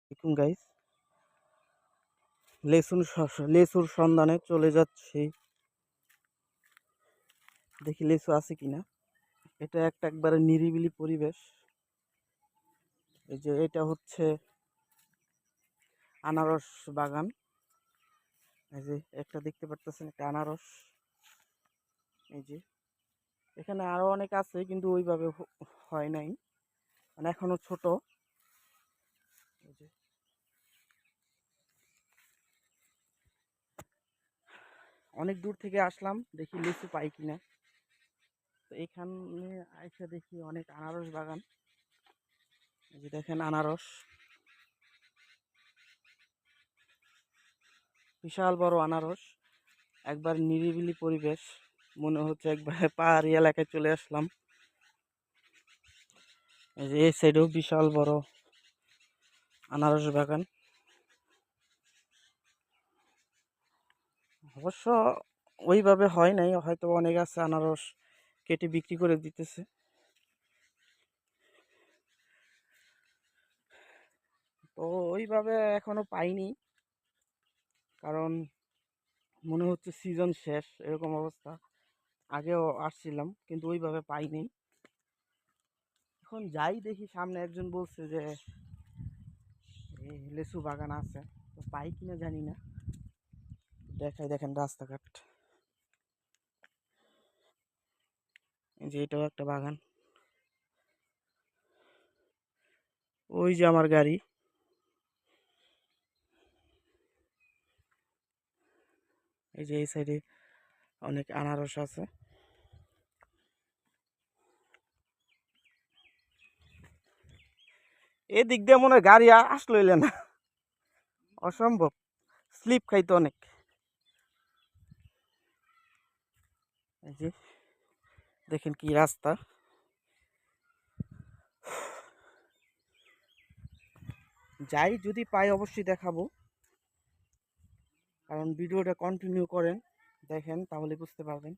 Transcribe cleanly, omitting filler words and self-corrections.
দেখুন গাইস, লেচুর সন্ধানে চলে যাচ্ছি। দেখি লেচু আছে কিনা। এটা একবারে নিরিবিলি পরিবেশ। এই যে এটা হচ্ছে আনারস বাগান। এই যে একটা দেখতে পারতেছেন, একটা আনারস। এই যে এখানে আরো অনেক আছে, কিন্তু ওইভাবে হয় নাই, মানে এখনো ছোট। এই যে অনেক দূর থেকে আসলাম, দেখি লিচু পাই কিনা। তো এখানে আইসা দেখি অনেক আনারস বাগান। এই যে দেখেন আনারস, বিশাল বড় আনারস। একবার নিরিবিলি পরিবেশ, মনে হচ্ছে একবার পাহাড়ি এলাকায় চলে আসলাম। এই যে এই সাইডেও বিশাল বড় আনারস বাগান। অবশ্য ওইভাবে হয় নাই, হয়তো অনেক আছে আনারস কেটে বিক্রি করে দিতেছে। তো ওইভাবে এখনো পাইনি, কারণ মনে হচ্ছে সিজন শেষ এরকম অবস্থা। আগেও আসছিলাম, কিন্তু ওইভাবে পাইনি। এখন যাই দেখি, সামনে একজন বলছে যে এই লেচু বাগান আছে, তো পাই কিনা জানি না। দেখাই, দেখেন রাস্তাঘাট। এই যে এটাও একটা বাগান। ওই যে আমার গাড়ি। এই যে এই সাইডে অনেক আনারস আছে। এদিক দিয়ে মনে হয় গাড়ি আসলো না, অসম্ভব, স্লিপ খাইতো অনেক। এই যে দেখেন কি রাস্তা। যাই, যদি পাই অবশ্যই দেখাবো, কারণ ভিডিওটা কন্টিনিউ করেন, দেখেন তাহলে বুঝতে পারবেন।